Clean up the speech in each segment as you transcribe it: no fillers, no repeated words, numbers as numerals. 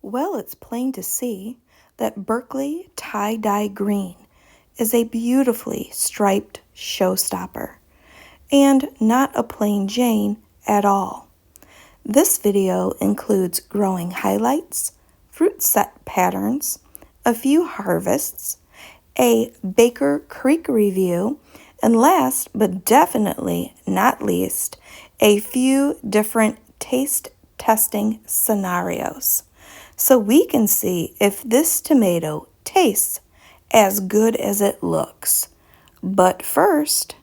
Well, it's plain to see that Berkeley Tie Dye Green is a beautifully striped showstopper and not a plain Jane at all. This video includes growing highlights, fruit set patterns, a few harvests, a Baker Creek review, and last but definitely not least, a few different taste testing scenarios, so we can see if this tomato tastes as good as it looks. But first,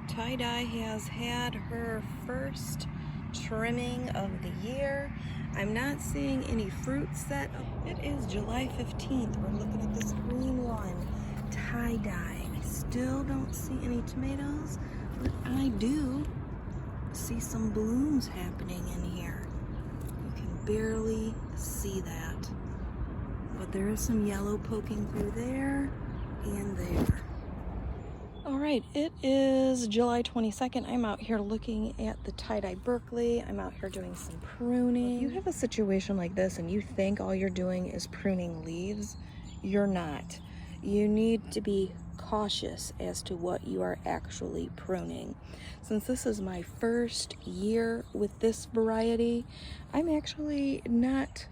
Tie-dye has had her first trimming of the year. I'm not seeing any fruit set. It is July 15th. We're looking at this green one, tie-dye. I still don't see any tomatoes, but I do see some blooms happening in here. You can barely see that, but there is some yellow poking through there and there. All right, it is July 22nd. I'm out here looking at the tie-dye Berkeley. I'm out here doing some pruning. If you have a situation like this and you think all you're doing is pruning leaves, you're not. You need to be cautious as to what you are actually pruning. Since this is my first year with this variety, I'm actually not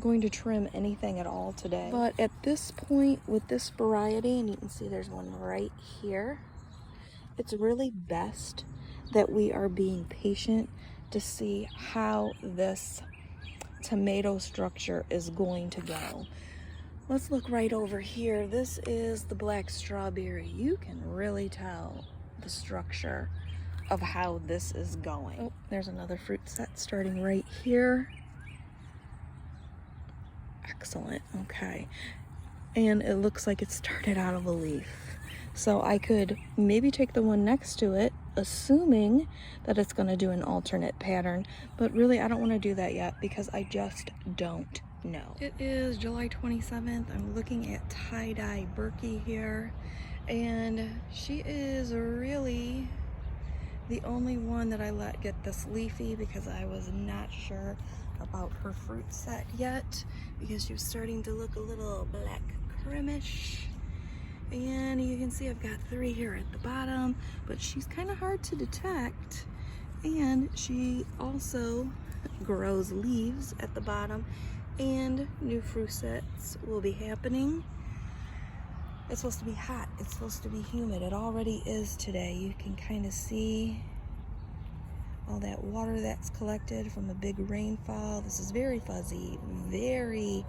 going to trim anything at all today. But at this point with this variety, and you can see there's one right here, it's really best that we are being patient to see how this tomato structure is going to go. Let's look right over here. This is the black strawberry. You can really tell the structure of how this is going. Oh, there's another fruit set starting right here. Excellent. Okay, and it looks like it started out of a leaf, so I could maybe take the one next to it, assuming that it's going to do an alternate pattern, but really I don't want to do that yet because I just don't know. It is July 27th. I'm looking at tie-dye Berkey here, and she is really the only one that I let get this leafy because I was not sure about her fruit set yet, because she was starting to look a little black cremish. And you can see I've got 3 here at the bottom, but she's kind of hard to detect, and she also grows leaves at the bottom, and new fruit sets will be happening. It's supposed to be hot, it's supposed to be humid. It already is today. You can kind of see all that water that's collected from a big rainfall. This is very fuzzy, very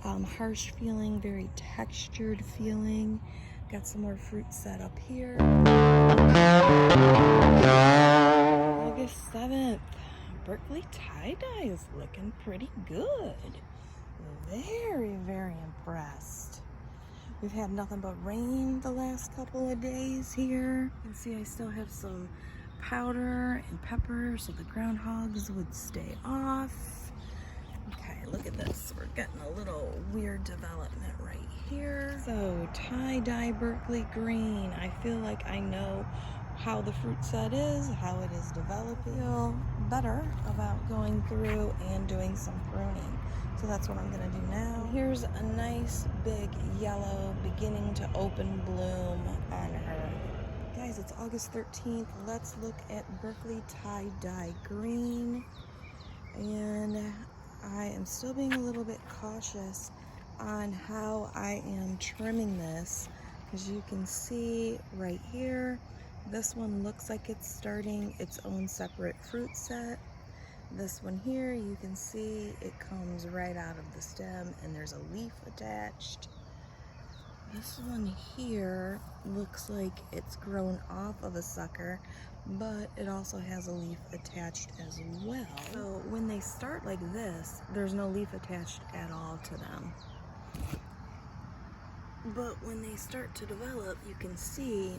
harsh feeling, very textured feeling. Got some more fruit set up here. August 7th. Berkeley tie-dye is looking pretty good. Very, very impressed. We've had nothing but rain the last couple of days here. You can see I still have some powder and pepper so the groundhogs would stay off. Okay, look at this. We're getting a little weird development right here. So tie-dye Berkeley green. I feel like I know how the fruit set is, how it is developing. I feel better about going through and doing some pruning. So that's what I'm gonna do now. Here's a nice big yellow beginning to open bloom on her. Guys, it's August 13th. Let's look at Berkeley Tie Dye Green. And I am still being a little bit cautious on how I am trimming this, because you can see right here, this one looks like it's starting its own separate fruit set. This one here, you can see it comes right out of the stem and there's a leaf attached. This one here looks like it's grown off of a sucker, but it also has a leaf attached as well. So when they start like this, there's no leaf attached at all to them. But when they start to develop, you can see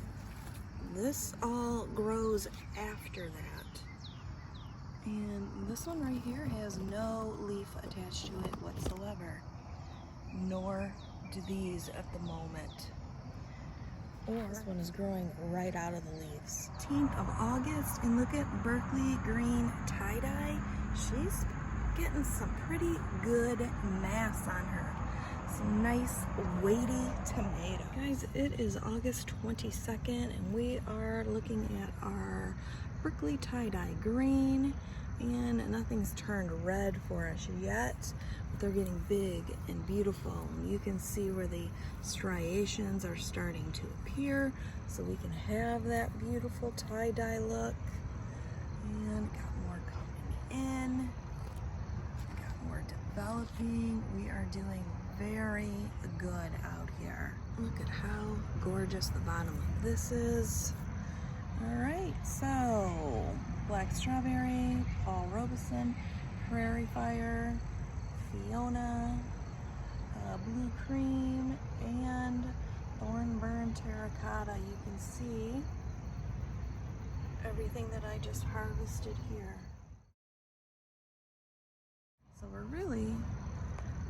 this all grows after that. And this one right here has no leaf attached to it whatsoever, nor or do these at the moment. Or this one is growing right out of the leaves. 10th of August, and look at Berkeley Green tie-dye. She's getting some pretty good mass on her. Some nice weighty tomato. Guys, it is August 22nd, and we are looking at our Berkeley tie dye green, and nothing's turned red for us yet, but they're getting big and beautiful. And you can see where the striations are starting to appear, so we can have that beautiful tie dye look. And got more coming in, got more developing. We are doing very good out here. Look at how gorgeous the bottom of this is. All right, so Black Strawberry, Paul Robeson, Prairie Fire, Fiona, Blue Cream, and Thornburn Terracotta. You can see everything that I just harvested here. So we're really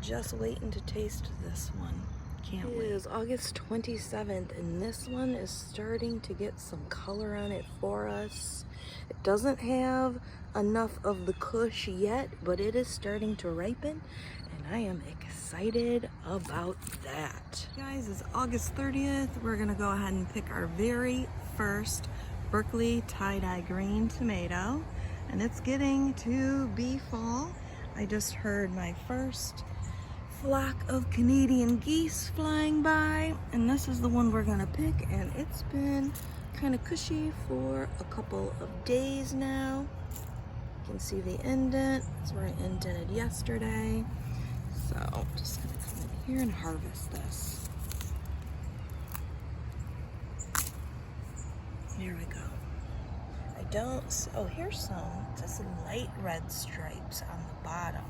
just waiting to taste this one. Can't wait. It is August 27th, and this one is starting to get some color on it for us. It doesn't have enough of the kush yet, but it is starting to ripen, and I am excited about that. Guys, it's August 30th. We're gonna go ahead and pick our very first Berkeley tie dye green tomato, and it's getting to be fall. I just heard my first flock of Canadian geese flying by, and this is the one we're gonna pick, and it's been kind of cushy for a couple of days now. You can see the indent. That's where I indented yesterday. So I'm just gonna come in here and harvest this. Here we go. I don't, oh, here's some just light red stripes on the bottom.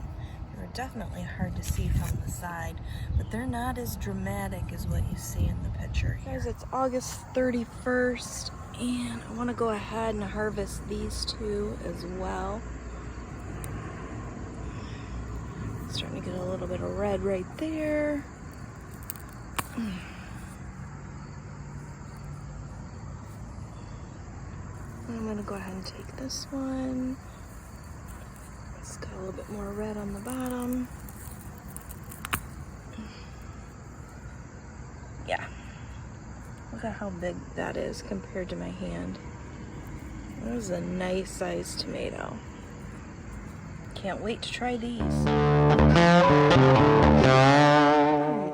They're definitely hard to see from the side, but they're not as dramatic as what you see in the picture here. Guys, it's August 31st, and I want to go ahead and harvest these two as well. Starting to get a little bit of red right there. I'm going to go ahead and take this one. It's got a little bit more red on the bottom. Yeah. Look at how big that is compared to my hand. That is a nice sized tomato. Can't wait to try these.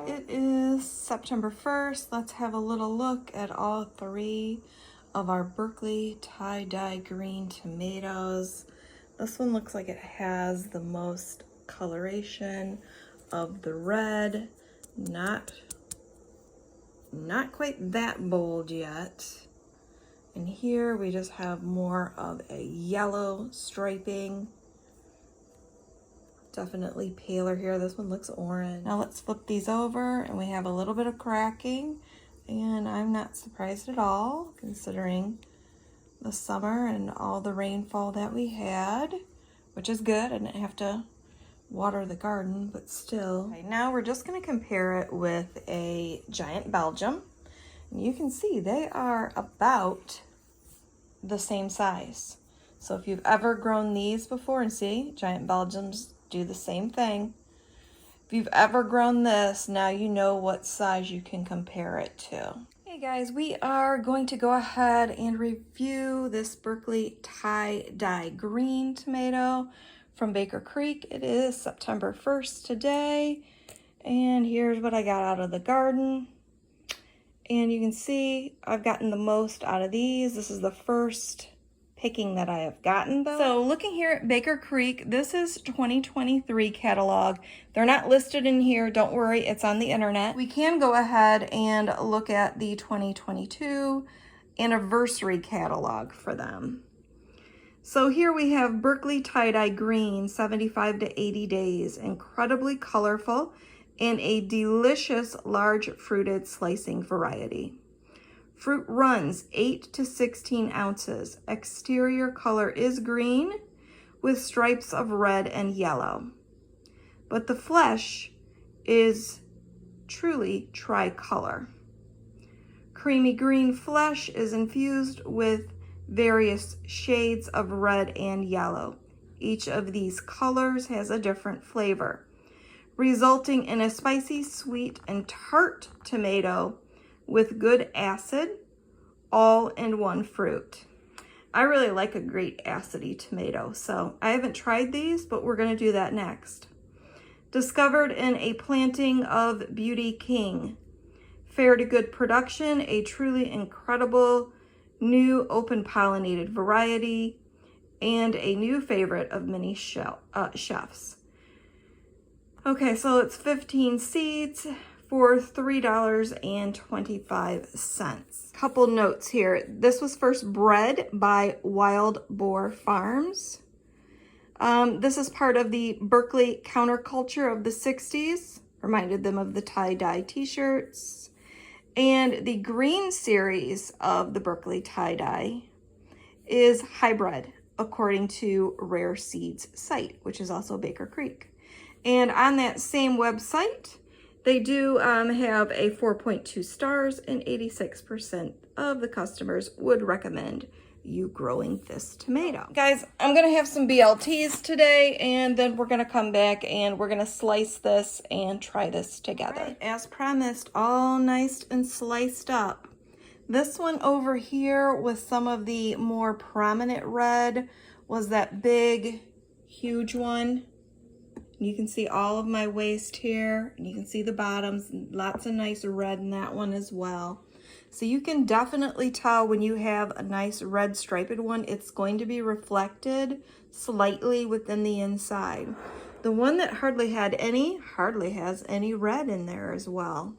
It is September 1st. Let's have a little look at all three of our Berkeley tie dye green tomatoes. This one looks like it has the most coloration of the red. Not quite that bold yet. And here we just have more of a yellow striping. Definitely paler here. This one looks orange. Now let's flip these over, and we have a little bit of cracking, and I'm not surprised at all considering the summer and all the rainfall that we had, which is good. I didn't have to water the garden, but still. Okay, now we're just going to compare it with a giant Belgium. And you can see they are about the same size. So if you've ever grown these before, and see, giant Belgiums do the same thing. If you've ever grown this, now you know what size you can compare it to. Hey guys, we are going to go ahead and review this Berkeley tie dye green tomato from Baker Creek. It is September 1st today, and here's what I got out of the garden. And you can see I've gotten the most out of these. This is the first picking that I have gotten though. So looking here at Baker Creek, this is 2023 catalog. They're not listed in here, don't worry, it's on the internet. We can go ahead and look at the 2022 anniversary catalog for them. So here we have Berkeley tie dye green, 75 to 80 days, incredibly colorful and a delicious large fruited slicing variety. Fruit runs 8 to 16 ounces. Exterior color is green with stripes of red and yellow. But the flesh is truly tricolor. Creamy green flesh is infused with various shades of red and yellow. Each of these colors has a different flavor, resulting in a spicy, sweet, and tart tomato with good acid, all in one fruit. I really like a great acidy tomato, so I haven't tried these, but we're gonna do that next. Discovered in a planting of Beauty King. Fair to good production, a truly incredible new open pollinated variety, and a new favorite of many chefs. Okay, so it's 15 seeds for $3.25. Couple notes here. This was first bred by Wild Boar Farms. This is part of the Berkeley counterculture of the 60s. Reminded them of the tie-dye t-shirts. And the green series of the Berkeley tie-dye is hybrid, according to Rare Seeds site, which is also Baker Creek. And on that same website, they do have a 4.2 stars, and 86% of the customers would recommend you growing this tomato. Guys, I'm gonna have some BLTs today, and then we're gonna come back and we're gonna slice this and try this together. Right, as promised, all nice and sliced up. This one over here with some of the more prominent red was that big, huge one. You can see all of my waist here, and you can see the bottoms, lots of nice red in that one as well. So you can definitely tell when you have a nice red striped one, it's going to be reflected slightly within the inside. The one that hardly has any red in there as well.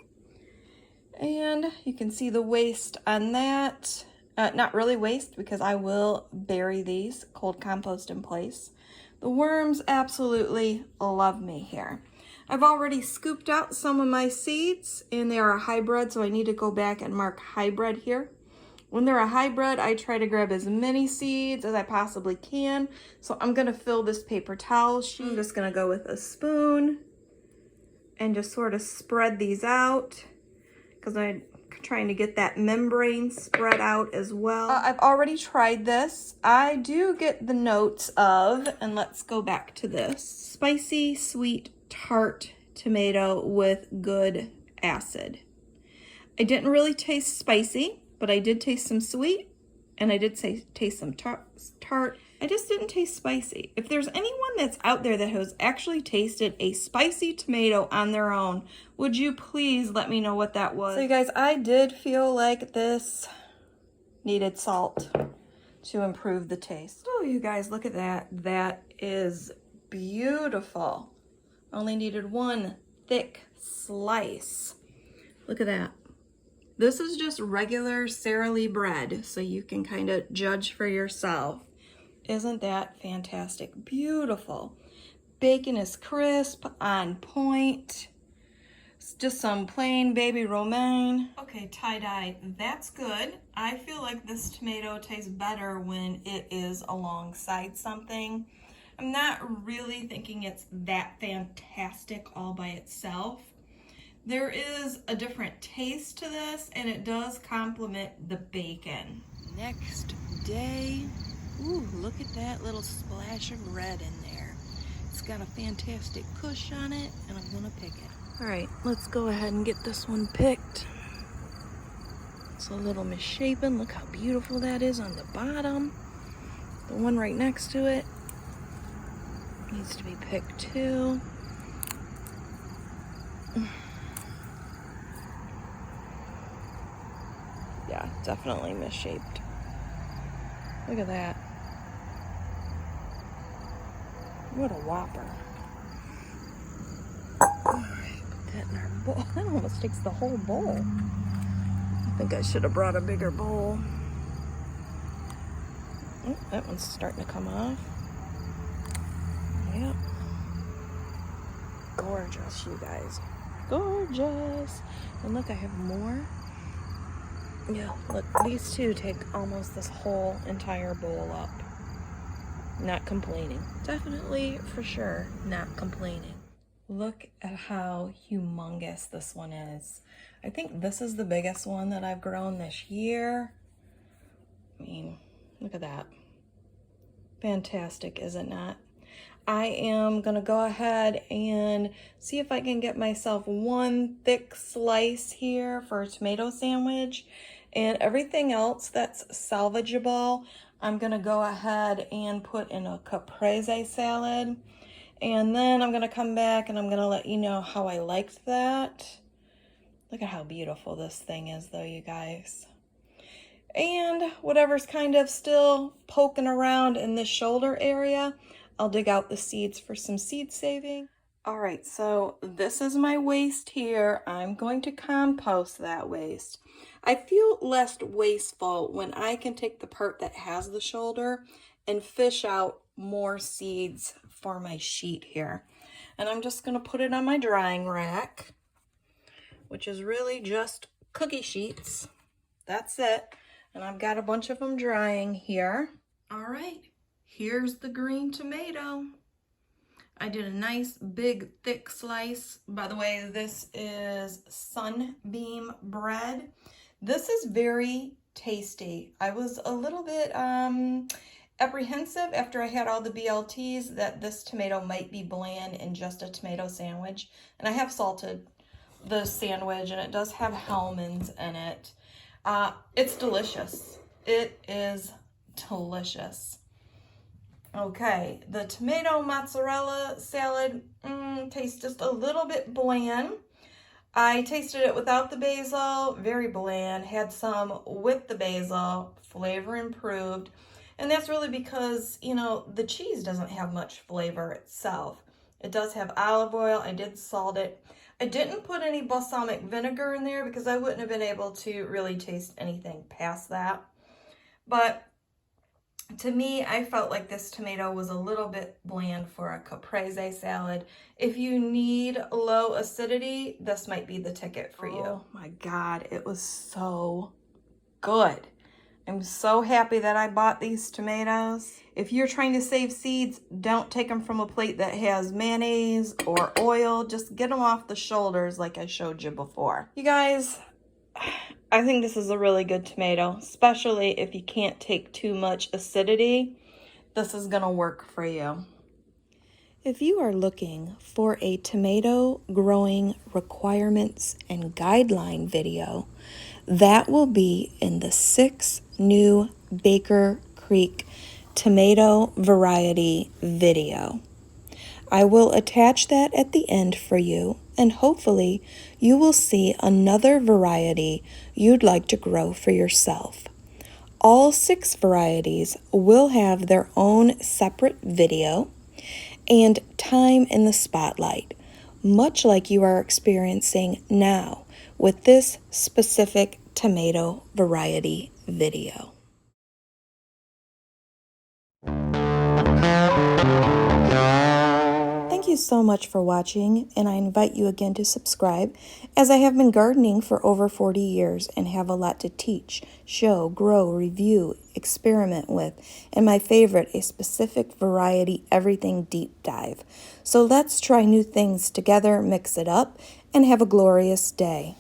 And you can see the waist on that. Not really waste, because I will bury these, cold compost in place. The worms absolutely love me here. I've already scooped out some of my seeds, and they are a hybrid, so I need to go back and mark hybrid here. When they're a hybrid, I try to grab as many seeds as I possibly can. So I'm gonna fill this paper towel sheet. I'm just gonna go with a spoon and just sort of spread these out, because I'm trying to get that membrane spread out as well. I've already tried this. I do get the notes of, and let's go back to this, spicy, sweet, tart tomato with good acid. I didn't really taste spicy, but I did taste some sweet, and I did taste some tart. I just didn't taste spicy. If there's anyone that's out there that has actually tasted a spicy tomato on their own, would you please let me know what that was? So you guys, I did feel like this needed salt to improve the taste. Oh, you guys, look at that. That is beautiful. Only needed one thick slice. Look at that. This is just regular Sara Lee bread, so you can kind of judge for yourself. Isn't that fantastic? Beautiful. Bacon is crisp, on point. It's just some plain baby romaine. Okay, tie-dye, that's good. I feel like this tomato tastes better when it is alongside something. I'm not really thinking it's that fantastic all by itself. There is a different taste to this, and it does complement the bacon. Next day, ooh, look at that little splash of red in there. It's got a fantastic push on it, and I'm gonna pick it. All right, let's go ahead and get this one picked. It's a little misshapen. Look how beautiful that is on the bottom. The one right next to it needs to be picked too. Yeah, definitely misshaped. Look at that. What a whopper. Alright, put that in our bowl. That almost takes the whole bowl. I think I should have brought a bigger bowl. Oh, that one's starting to come off. Yep. Gorgeous, you guys. Gorgeous. And look, I have more. Yeah, look, these two take almost this whole entire bowl up. Not complaining. Definitely, for sure, not complaining. Look at how humongous this one is. I think this is the biggest one that I've grown this year. I mean, look at that. Fantastic, is it not? I am gonna go ahead and see if I can get myself one thick slice here for a tomato sandwich, and everything else that's salvageable, I'm gonna go ahead and put in a caprese salad. And then I'm gonna come back and I'm gonna let you know how I liked that. Look at how beautiful this thing is though, you guys. And whatever's kind of still poking around in the shoulder area, I'll dig out the seeds for some seed saving. All right, so this is my waste here. I'm going to compost that waste. I feel less wasteful when I can take the part that has the shoulder and fish out more seeds for my sheet here. And I'm just gonna put it on my drying rack, which is really just cookie sheets. That's it. And I've got a bunch of them drying here. All right, here's the green tomato. I did a nice big thick slice. By the way, this is Sunbeam bread. This is very tasty. I was a little bit apprehensive after I had all the BLTs that this tomato might be bland in just a tomato sandwich. And I have salted the sandwich and it does have Hellmann's in it. It's delicious. It is delicious. Okay, the tomato mozzarella salad tastes just a little bit bland. I tasted it without the basil, very bland. Had some with the basil, flavor improved. And that's really because, you know, the cheese doesn't have much flavor itself. It does have olive oil. I did salt it. I didn't put any balsamic vinegar in there because I wouldn't have been able to really taste anything past that. But to me, I felt like this tomato was a little bit bland for a caprese salad. If you need low acidity, this might be the ticket for you. Oh my God, it was so good. I'm so happy that I bought these tomatoes. If you're trying to save seeds, don't take them from a plate that has mayonnaise or oil. Just get them off the shoulders like I showed you before. You guys, I think this is a really good tomato, especially if you can't take too much acidity. This is gonna work for you. If you are looking for a tomato growing requirements and guideline video, that will be in the 6 new Baker Creek tomato variety video. I will attach that at the end for you, and hopefully you will see another variety you'd like to grow for yourself. All 6 varieties will have their own separate video and time in the spotlight, much like you are experiencing now with this specific tomato variety video. Thank you so much for watching, and I invite you again to subscribe, as I have been gardening for over 40 years and have a lot to teach, show, grow, review, experiment with, and my favorite, a specific variety everything deep dive. So let's try new things together, mix it up, and have a glorious day.